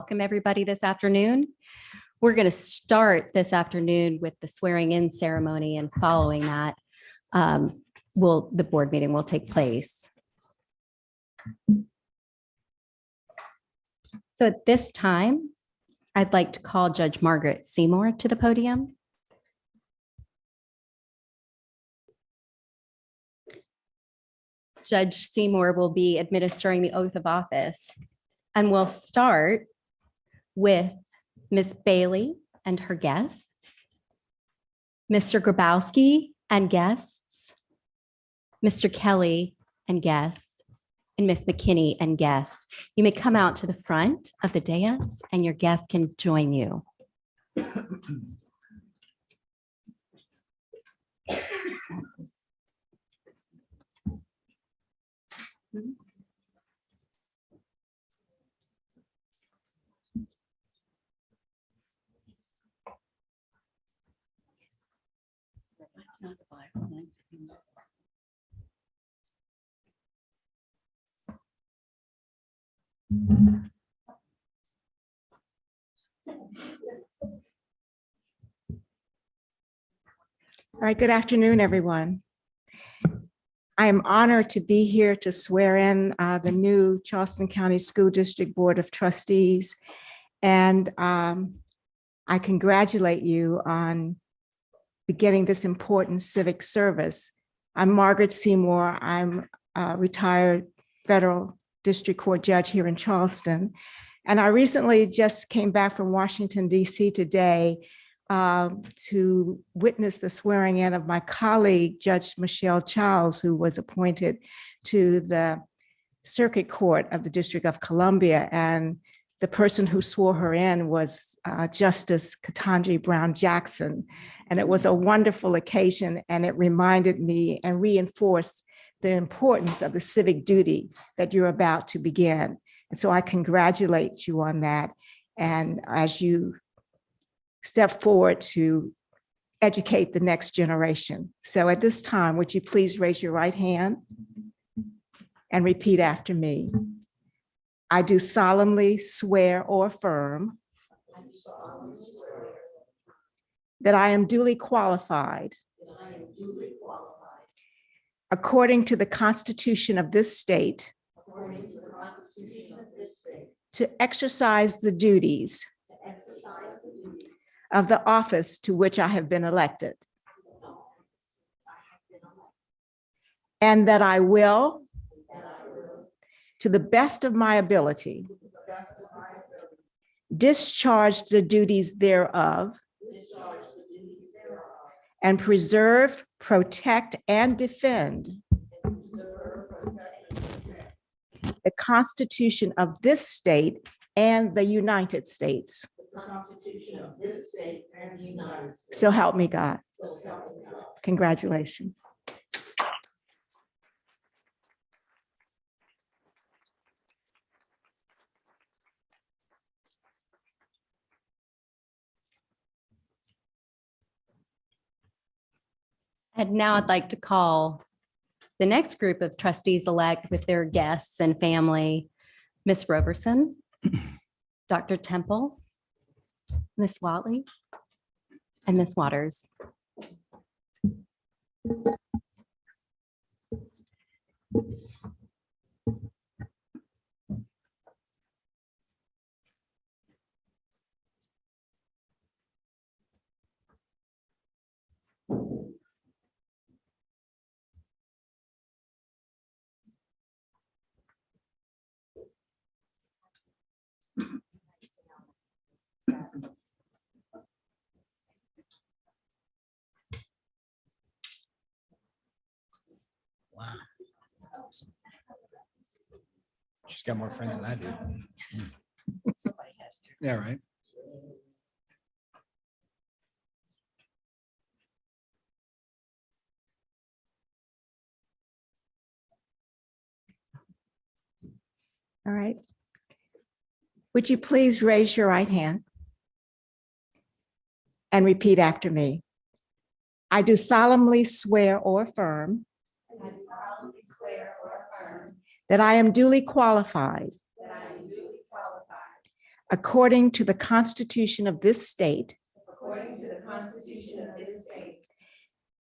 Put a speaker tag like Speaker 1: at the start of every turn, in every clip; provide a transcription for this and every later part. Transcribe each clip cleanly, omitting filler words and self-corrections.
Speaker 1: Welcome everybody this afternoon. We're going to start this afternoon with the swearing in ceremony, and following that, the board meeting will take place. So at this time, I'd like to call Judge Margaret Seymour to the podium. Judge Seymour will be administering the oath of office, and we'll start with Ms. Bailey and her guests, Mr. Grabowski and guests, Mr. Kelly and guests, and Ms. McKinney and guests. You may come out to the front of the dais and your guests can join you. That's not the Bible.
Speaker 2: All right, good afternoon, everyone. I am honored to be here to swear in the new Charleston County School District Board of Trustees. And I congratulate you on beginning this important civic service. I'm Margaret Seymour. I'm a retired federal district court judge here in Charleston. And I recently just came back from Washington, D.C. today to witness the swearing in of my colleague, Judge Michelle Childs, who was appointed to the Circuit Court of the District of Columbia. And the person who swore her in was Justice Ketanji Brown Jackson. And it was a wonderful occasion, and it reminded me and reinforced the importance of the civic duty that you're about to begin. And so I congratulate you on that. And as you step forward to educate the next generation. So at this time, would you please raise your right hand and repeat after me? I do solemnly swear or affirm that I am duly qualified according to the Constitution of this state to exercise the duties of the office to which I have been elected, and that I will, to the best of my ability, discharge the duties thereof, and preserve, protect, and defend the Constitution of this state and the United States.
Speaker 3: Constitution of this state and the United States.
Speaker 2: So help me God.
Speaker 3: So help me God.
Speaker 2: Congratulations.
Speaker 1: And now I'd like to call the next group of trustees-elect with their guests and family, Ms. Roberson, Dr. Temple, Ms. Watley, and Ms. Waters.
Speaker 4: Wow. Awesome. She's got more friends than I do.
Speaker 1: Somebody has to.
Speaker 4: Yeah, right.
Speaker 2: All right. Would you please raise your right hand and repeat after me? I do solemnly swear or affirm that I am duly qualified according to the Constitution of this state,
Speaker 3: according to the Constitution of this state,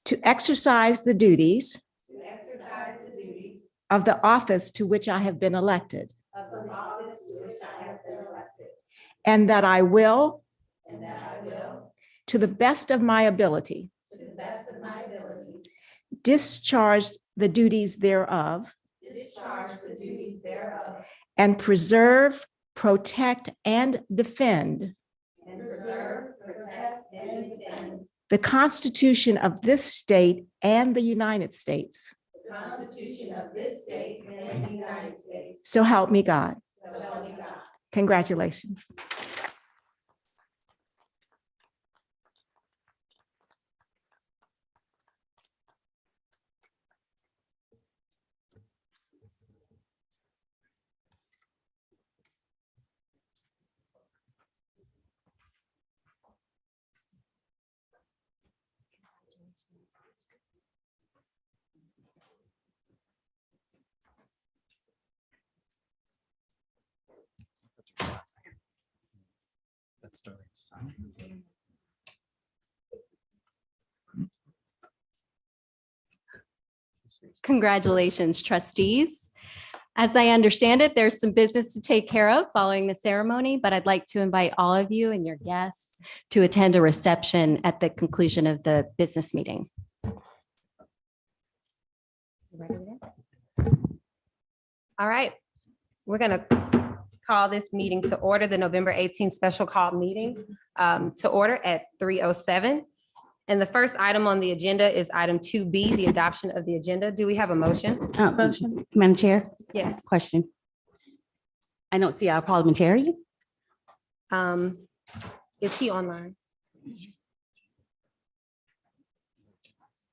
Speaker 2: to exercise the duties
Speaker 3: to exercise the duties
Speaker 2: of the office to which I have been elected,
Speaker 3: of the office to which I have been elected,
Speaker 2: and that I will,
Speaker 3: and that I will,
Speaker 2: to the best of my ability,
Speaker 3: to the best of my ability,
Speaker 2: discharge the duties thereof,
Speaker 3: discharge the duties thereof,
Speaker 2: and preserve, protect, and defend
Speaker 3: and preserve, protect, and defend
Speaker 2: the Constitution of this state and the United States.
Speaker 3: the Constitution of this state and the United States.
Speaker 2: So help me God.
Speaker 3: So help me God.
Speaker 2: Congratulations.
Speaker 4: Let's start with sign.
Speaker 1: Congratulations, trustees. As I understand it, there's some business to take care of following the ceremony, but I'd like to invite all of you and your guests to attend a reception at the conclusion of the business meeting.
Speaker 5: All right, we're going to call this meeting to order, the November 18th special call meeting to order at 3:07. And the first item on the agenda is item 2B, the adoption of the agenda. Do we have a motion?
Speaker 6: Motion. Madam Chair,
Speaker 5: Yes.
Speaker 6: question. I don't see our parliamentarian.
Speaker 5: Is he online?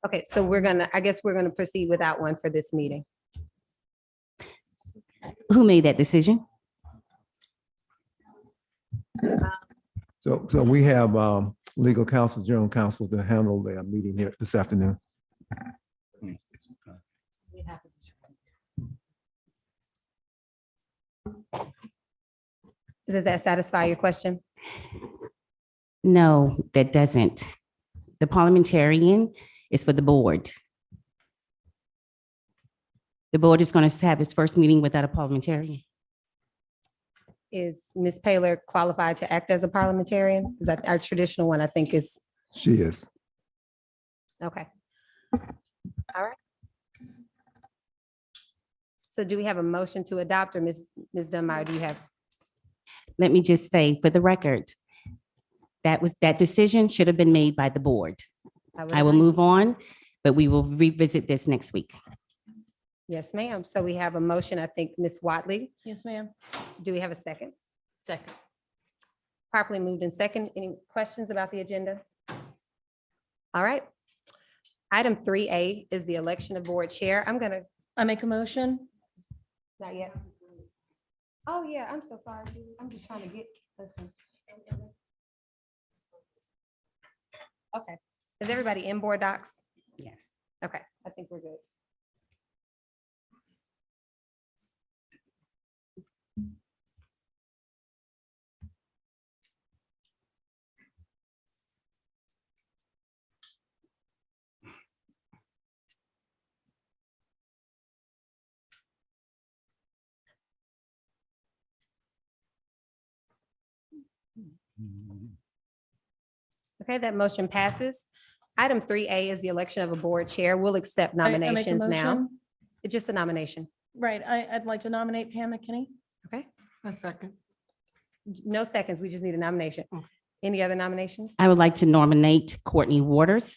Speaker 5: Okay, so I guess we're gonna proceed without one for this meeting.
Speaker 6: Who made that decision?
Speaker 7: So we have legal counsel, general counsel to handle the meeting here this afternoon.
Speaker 5: Does that satisfy your question?
Speaker 6: No, that doesn't. The parliamentarian is for the board. The board is going to have its first meeting without a parliamentarian.
Speaker 5: Is Ms. Paylor qualified to act as a parliamentarian? Is that our traditional one, I think is,
Speaker 7: She is.
Speaker 5: okay. All right. So do we have a motion to adopt, or Ms. Dunbar, do you have?
Speaker 6: Let me just say for the record, that decision should have been made by the board. I will move on, but we will revisit this next week.
Speaker 5: Yes, ma'am. So we have a motion, I think, Ms. Watley.
Speaker 8: Yes, ma'am.
Speaker 5: Do we have a second?
Speaker 8: Second.
Speaker 5: Properly moved in second. Any questions about the agenda? All right. Item 3A is the election of board chair.
Speaker 8: I make a motion.
Speaker 5: Not yet. Oh, yeah, I'm so sorry. Julie. I'm just trying to get. Listen. Okay. Is everybody in board docs?
Speaker 6: Yes.
Speaker 5: Okay, I think we're good. Okay, that motion passes. Item 3A is the election of a board chair. We'll accept
Speaker 8: I make a
Speaker 5: nominations now.
Speaker 8: motion.
Speaker 5: It's just a nomination.
Speaker 8: Right, I'd like to nominate Pam McKinney.
Speaker 5: Okay,
Speaker 3: A second.
Speaker 5: no seconds. We just need a nomination. Any other nominations?
Speaker 6: I would like to nominate Courtney Waters.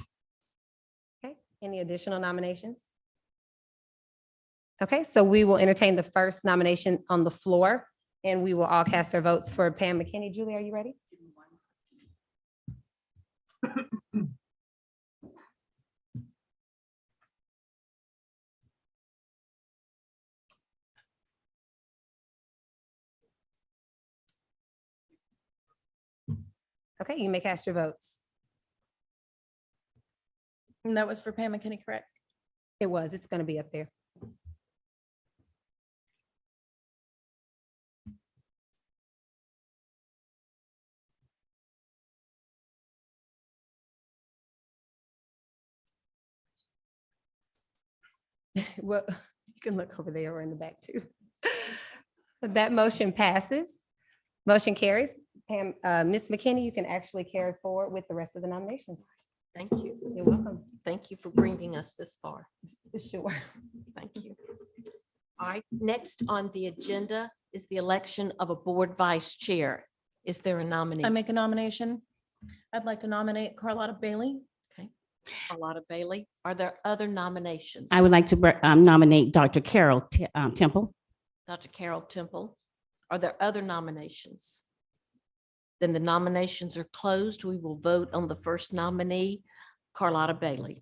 Speaker 5: Okay, any additional nominations? Okay, so we will entertain the first nomination on the floor, and we will all cast our votes for Pam McKinney. Julie, are you ready? Okay, you may cast your votes.
Speaker 8: And that was for Pam McKinney, correct?
Speaker 5: It's going to be up there. Well, you can look over there or in the back too. That motion passes. Motion carries. Pam, Ms. McKinney, you can actually carry forward with the rest of the nominations.
Speaker 3: Thank you.
Speaker 5: You're welcome.
Speaker 3: Thank you for bringing us this far.
Speaker 5: Sure.
Speaker 3: Thank you. All right, next on the agenda is the election of a board vice chair. Is there a nominee?
Speaker 8: I make a nomination. I'd like to nominate Carlotta Bailey.
Speaker 3: Carlotta Bailey. Are there other nominations?
Speaker 6: I would like to nominate Dr. Carol Temple.
Speaker 3: Dr. Carol Temple. Are there other nominations? Then the nominations are closed. We will vote on the first nominee, Carlotta Bailey.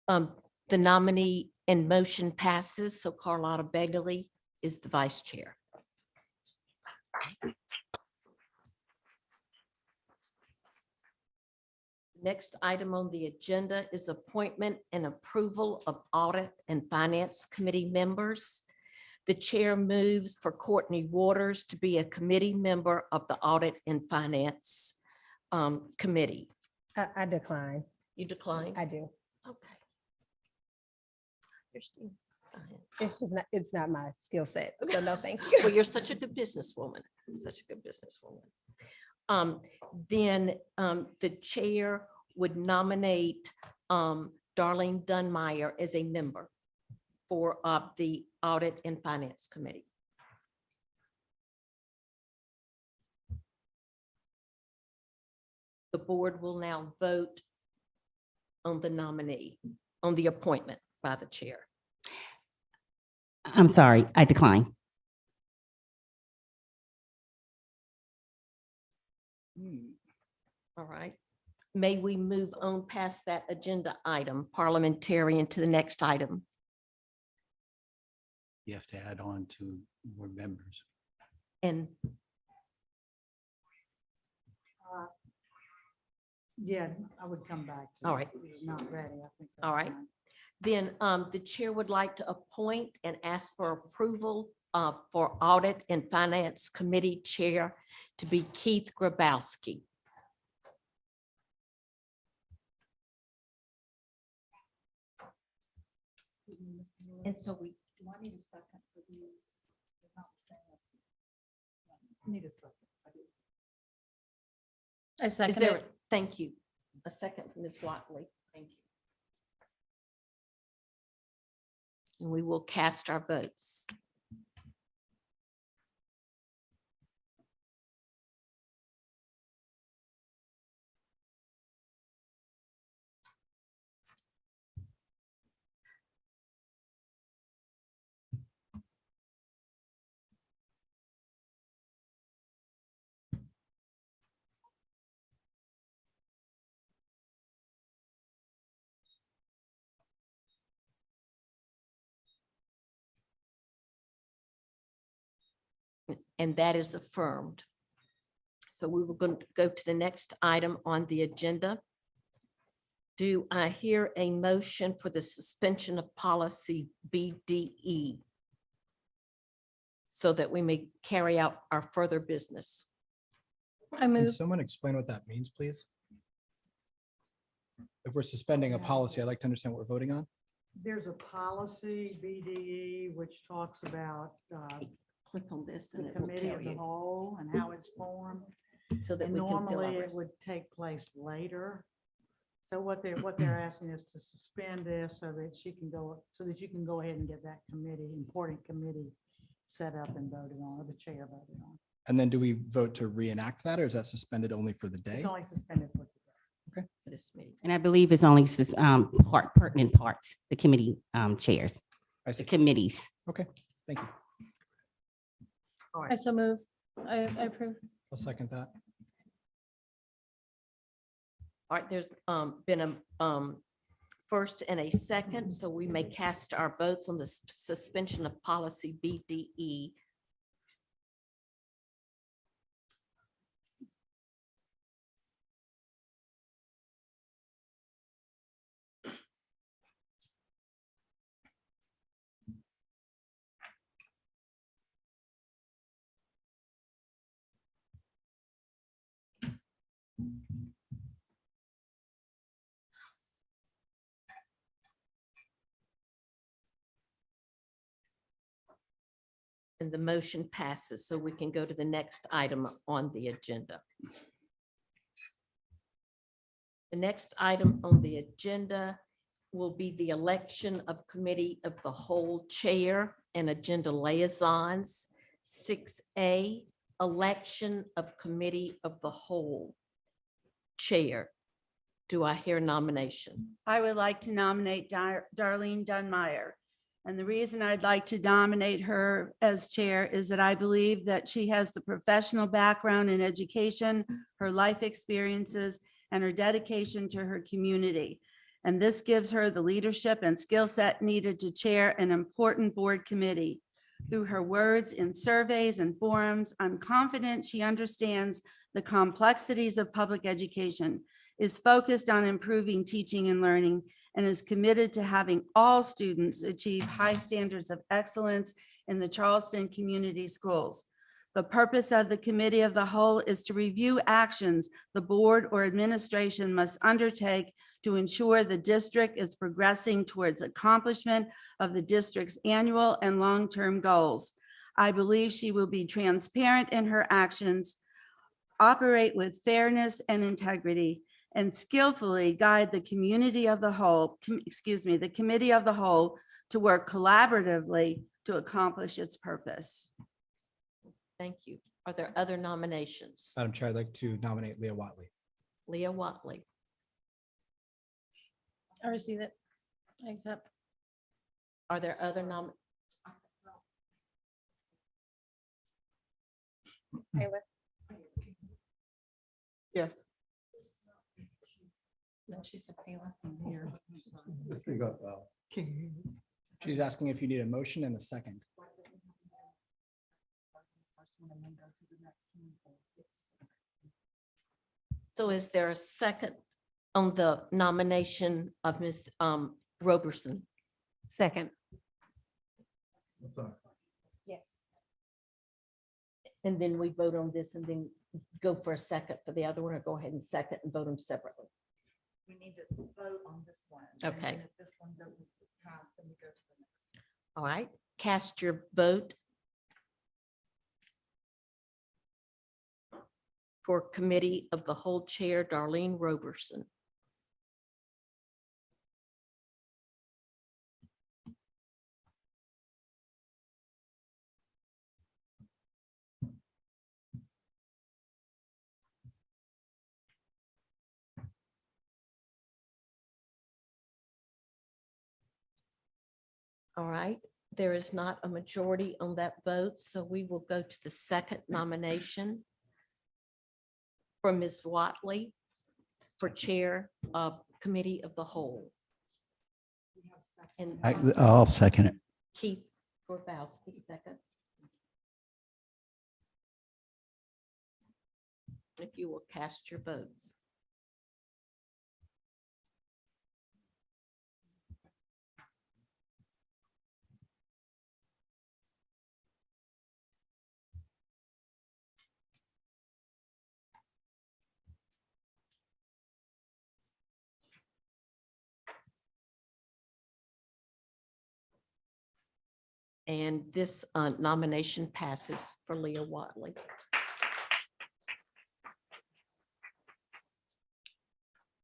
Speaker 3: The nominee and motion passes, so Carlotta Bailey is the vice chair. Next item on the agenda is appointment and approval of audit and finance committee members. The chair moves for Courtney Waters to be a committee member of the audit and finance committee.
Speaker 5: I decline.
Speaker 3: You decline?
Speaker 5: I do.
Speaker 3: Okay. Understand. Fine.
Speaker 5: It's just not, it's not my skill set. So no, thank
Speaker 3: Well,
Speaker 5: you.
Speaker 3: you're such a good businesswoman, such a good businesswoman. Then the chair would nominate Darlene Dunmeyer as a member for the Audit and Finance Committee. The board will now vote on the nominee, on the appointment by the chair.
Speaker 6: I'm sorry, I decline.
Speaker 3: All right. May we move on past that agenda item, parliamentarian, to the next item?
Speaker 4: You have to add on to more members.
Speaker 3: And
Speaker 9: Yeah, I would come back. to
Speaker 3: All right.
Speaker 9: it. It's Not ready, I think.
Speaker 3: All
Speaker 9: that's
Speaker 3: right.
Speaker 9: fine.
Speaker 3: then the chair would like to appoint and ask for approval for Audit and Finance Committee Chair to be Keith Grabowski. And so we,
Speaker 9: Do I need a second for these? They're not the same as the- Need a second. I do.
Speaker 8: I
Speaker 3: is
Speaker 8: second
Speaker 3: there,
Speaker 8: it.
Speaker 3: thank you. A second from Ms. Watley. Thank you. And we will cast our votes. And that is affirmed. So we were going to go to the next item on the agenda. Do I hear a motion for the suspension of policy BDE so that we may carry out our further business?
Speaker 8: I
Speaker 10: Can
Speaker 8: move.
Speaker 10: someone explain what that means, please? If we're suspending a policy, I'd like to understand what we're voting on.
Speaker 9: There's a policy, BDE, which talks about
Speaker 3: Click on this
Speaker 9: the
Speaker 3: and it will
Speaker 9: committee
Speaker 3: tell
Speaker 9: of the
Speaker 3: you
Speaker 9: whole and how it's formed.
Speaker 3: so that
Speaker 9: And
Speaker 3: we can fill
Speaker 9: normally it
Speaker 3: ours.
Speaker 9: would take place later. So what they're asking is to suspend this so that she can go, so that you can go ahead and get that committee, important committee set up and voted on, or the chair voted on.
Speaker 10: And then do we vote to reenact that, or is that suspended only for the day?
Speaker 9: It's only suspended for today.
Speaker 3: For this meeting.
Speaker 6: And I believe it's only pertinent parts, the committee chairs,
Speaker 10: I
Speaker 6: the
Speaker 10: see.
Speaker 6: committees.
Speaker 10: Okay, thank you.
Speaker 3: All
Speaker 8: I
Speaker 3: right,
Speaker 8: so move. I approve.
Speaker 10: I'll second that.
Speaker 3: all right, there's been a first and a second, so we may cast our votes on the suspension of policy BDE. And the motion passes, so we can go to the next item on the agenda. The next item on the agenda will be the election of Committee of the Whole Chair and Agenda Liaisons. 6A, election of Committee of the Whole Chair. Do I hear nomination?
Speaker 11: I would like to nominate Darlene Dunmeyer. And the reason I'd like to nominate her as chair is that I believe that she has the professional background in education, her life experiences, and her dedication to her community. And this gives her the leadership and skill set needed to chair an important board committee. Through her words in surveys and forums, I'm confident she understands the complexities of public education, is focused on improving teaching and learning, and is committed to having all students achieve high standards of excellence in the Charleston community schools. The purpose of the Committee of the Whole is to review actions the board or administration must undertake to ensure the district is progressing towards accomplishment of the district's annual and long-term goals. I believe she will be transparent in her actions, operate with fairness and integrity, and skillfully guide the community of the whole, the Committee of the Whole to work collaboratively to accomplish its purpose.
Speaker 3: Thank you. Are there other nominations?
Speaker 10: Madam Chair, I'd like to nominate Leah Watley.
Speaker 3: Leah Watley.
Speaker 8: I receive it. I accept.
Speaker 3: Are there other
Speaker 8: Taylor.
Speaker 2: Yes.
Speaker 8: No, she said Taylor.
Speaker 10: She's asking if you need a motion and a second.
Speaker 3: So is there a second on the nomination of Ms. Roberson?
Speaker 5: Second.
Speaker 3: Yes. And then we vote on this and then go for a second for the other one, or go ahead and second and vote them separately.
Speaker 12: We need to vote on this one.
Speaker 3: Okay.
Speaker 12: And if this one doesn't pass, then we go to the next.
Speaker 3: All right, cast your vote for Committee of the Whole Chair, Darlene Roberson. All right, there is not a majority on that vote, so we will go to the second nomination for Ms. Watley for Chair of Committee of the Whole. And
Speaker 4: I'll second it.
Speaker 3: Keith Grabowski, second. If you will cast your votes. And this nomination passes for Leah Watley.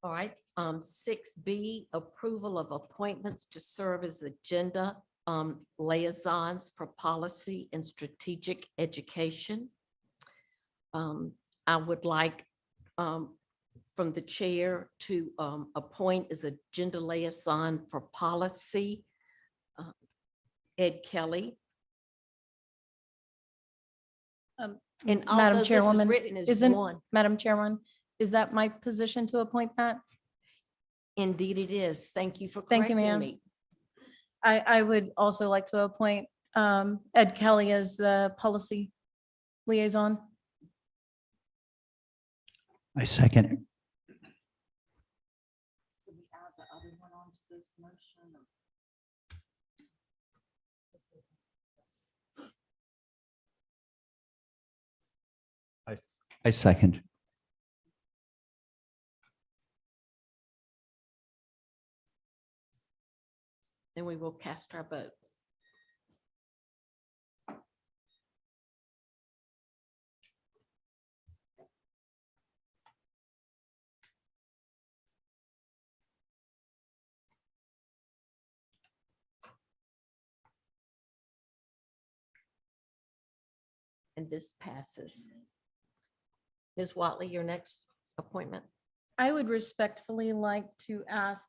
Speaker 3: All right, 6B, approval of appointments to serve as agenda liaisons for policy and strategic education. I would like from the chair to appoint as agenda liaison for policy Ed Kelly. And
Speaker 8: Madam
Speaker 3: although this is
Speaker 8: Chairwoman,
Speaker 3: written as
Speaker 8: isn't,
Speaker 3: one,
Speaker 8: Madam Chairwoman, is that my position to appoint that?
Speaker 3: indeed it is. Thank you for
Speaker 8: Thank you,
Speaker 3: correcting
Speaker 8: ma'am.
Speaker 3: me.
Speaker 8: I would also like to appoint Ed Kelly as the policy liaison.
Speaker 4: I second it.
Speaker 12: Could we add the other one onto this motion?
Speaker 4: I second.
Speaker 3: Then we will cast our votes. And this passes. Ms. Watley, your next appointment.
Speaker 8: I would respectfully like to ask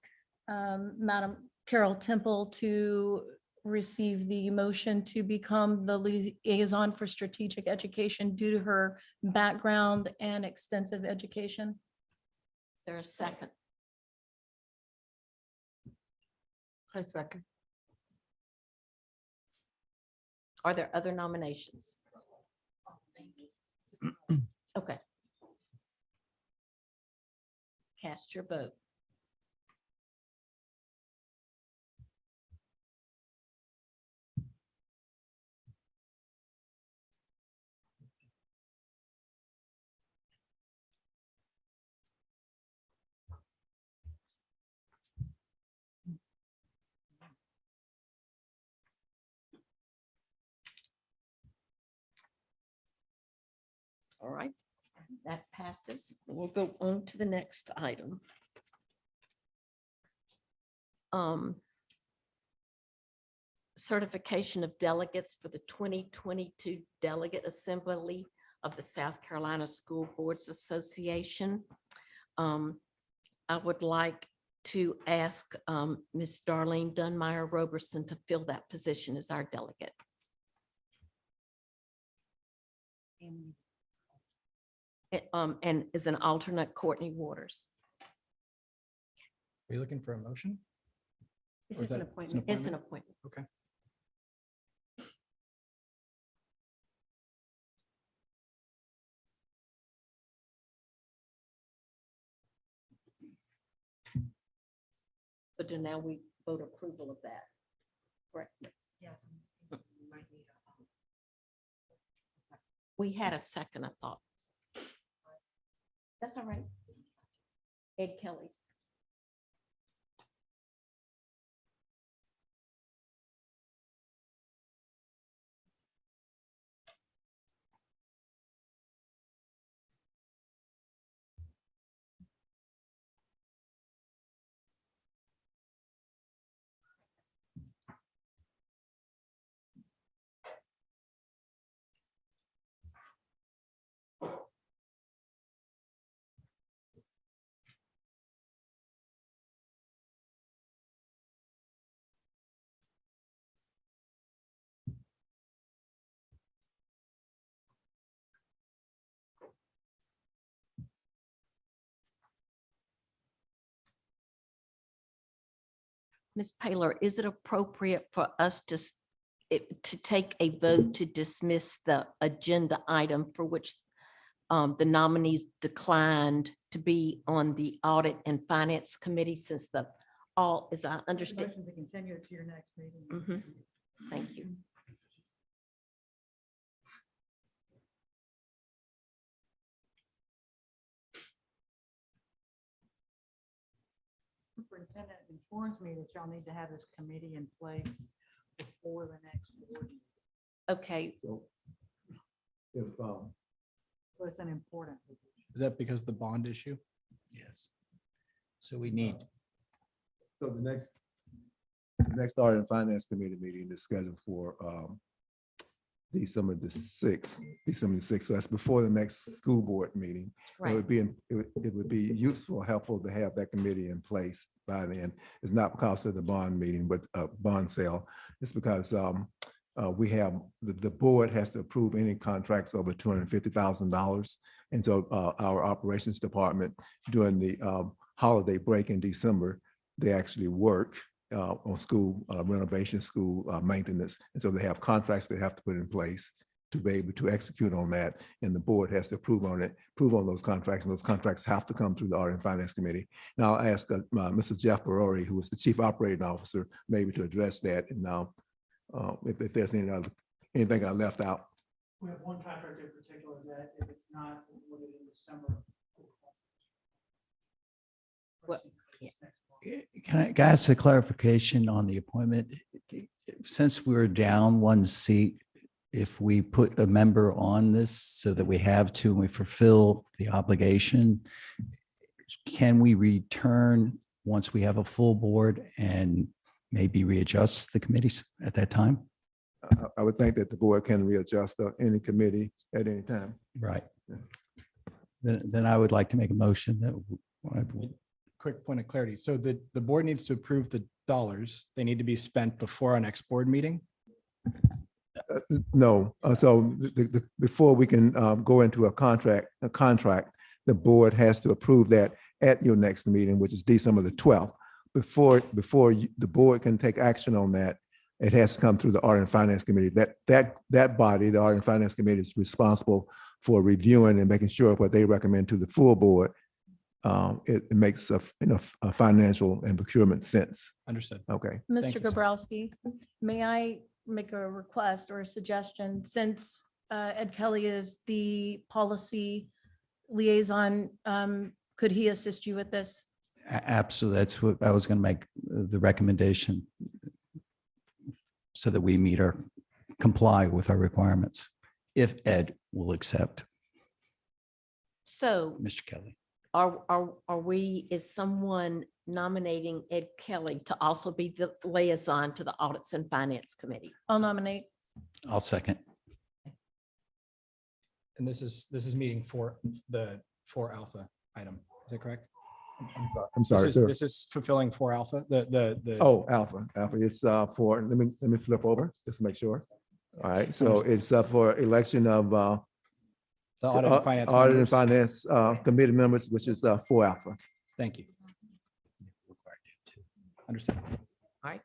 Speaker 8: Madam Carol Temple to receive the motion to become the liaison for strategic education due to her background and extensive education.
Speaker 3: Is there a second?
Speaker 12: I second.
Speaker 3: Are there other nominations? Okay. Cast your vote. All right, that passes. We'll go on to the next item. Certification of delegates for the 2022 Delegate Assembly of the South Carolina School Boards Association. I would like to ask Ms. Darlene Dunmeyer Roberson to fill that position as our delegate. And is an alternate Courtney Waters.
Speaker 10: Are you looking for a motion?
Speaker 5: It's
Speaker 10: Or is
Speaker 5: just an
Speaker 10: that- it's
Speaker 5: appointment.
Speaker 3: It's an appointment.
Speaker 10: Okay.
Speaker 3: So do now we vote approval of that. Correct.
Speaker 12: Yes. we might need a-
Speaker 3: We had a second, I thought. That's all right. Ed Kelly. Ms. Paylor, is it appropriate for us to take a vote to dismiss the agenda item for which the nominees declined to be on the Audit and Finance Committee since as I understand?
Speaker 9: Motion to continue it to your next meeting.
Speaker 3: Mhm. Thank you.
Speaker 9: Superintendent informs me that y'all need to have this committee in place before the next board. meeting.
Speaker 3: Okay,
Speaker 7: So if,
Speaker 9: So it's an important position.
Speaker 10: Is that because of the bond issue?
Speaker 4: Yes. So we need,
Speaker 7: so the next Audit and Finance Committee meeting is scheduled for December the 6th. So that's before the next school board meeting. It
Speaker 3: right.
Speaker 7: would be, it would be useful, helpful to have that committee in place by then. It's not because of the bond meeting, but bond sale. It's because we have, the board has to approve any contracts over $250,000. And so our operations department during the holiday break in December, they actually work on school renovation, school maintenance. And so they have contracts they have to put in place to be able to execute on that. And the board has to approve on those contracts. And those contracts have to come through the Audit and Finance Committee. Now I'll ask Mr. Jeff Barori, who is the Chief Operating Officer, maybe to address that. And now if there's anything I left out.
Speaker 9: We have one contract in particular that if it's not awarded in December.
Speaker 3: What-
Speaker 4: Can I ask a clarification on the appointment? Since we're down one seat, if we put a member on this so that we have to, and we fulfill the obligation, can we return once we have a full board and maybe readjust the committees at that time?
Speaker 7: I would think that the board can readjust any committee at any time.
Speaker 4: Right. Then I would like to make a motion that
Speaker 10: Quick point of clarity. So the board needs to approve the dollars. They need to be spent before our next board meeting.
Speaker 7: No, so before we can go into a contract, the board has to approve that at your next meeting, which is December the 12th. Before the board can take action on that, it has to come through the Audit and Finance Committee. That body, the Audit and Finance Committee, is responsible for reviewing and making sure what they recommend to the full board, it makes a financial and procurement sense.
Speaker 10: Understood.
Speaker 7: Okay.
Speaker 8: Mr.
Speaker 10: you, sir.
Speaker 8: Gabrowski, may I make a request or a suggestion? Since Ed Kelly is the policy liaison, could he assist you with this?
Speaker 4: Absolutely. That's what I was going to make the recommendation so that we comply with our requirements, if Ed will accept.
Speaker 3: So
Speaker 4: Mr. Kelly.
Speaker 3: is someone nominating Ed Kelly to also be the liaison to the Audits and Finance Committee?
Speaker 8: I'll nominate.
Speaker 4: I'll second.
Speaker 10: And this is meeting for the 4 alpha item. Is that correct?
Speaker 7: I'm sorry, sir.
Speaker 10: This is fulfilling 4 alpha, the.
Speaker 7: Oh, alpha. It's for, let me flip over just to make sure. All right, so it's for election of
Speaker 10: The audit and finance.
Speaker 7: Audit and
Speaker 10: members.
Speaker 7: Finance Committee members, which is 4 alpha.
Speaker 10: Thank you. Understood.
Speaker 3: All right.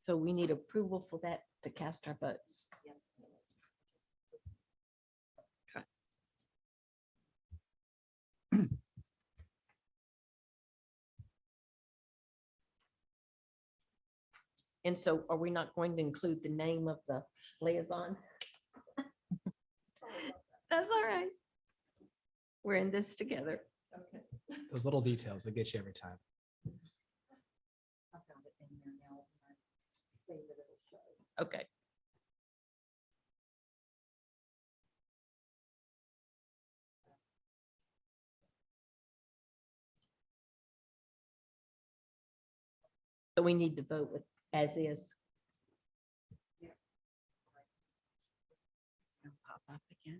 Speaker 3: So we need approval for that to cast our votes. Yes. Okay. And so are we not going to include the name of the liaison? That's all right. We're in this together. Okay.
Speaker 10: Those little details that get you every time.
Speaker 3: Okay. So we need to vote with as is.
Speaker 11: Pop up again.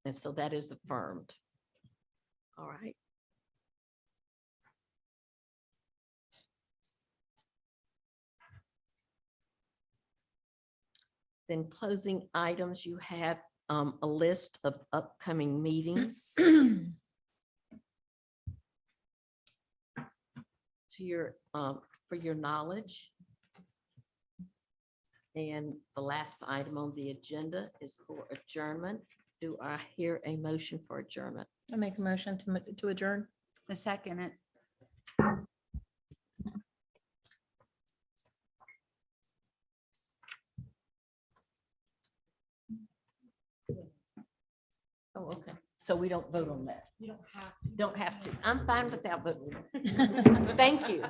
Speaker 3: And so that is affirmed. All right. Then closing items, you have a list of upcoming meetings. To your, for your knowledge. And the last item on the agenda is for adjournment. Do I hear a motion for adjournment?
Speaker 8: I make a motion to adjourn.
Speaker 11: A second it.
Speaker 3: Oh, okay. So we don't vote on that. You don't have to. I'm fine without voting. Thank you.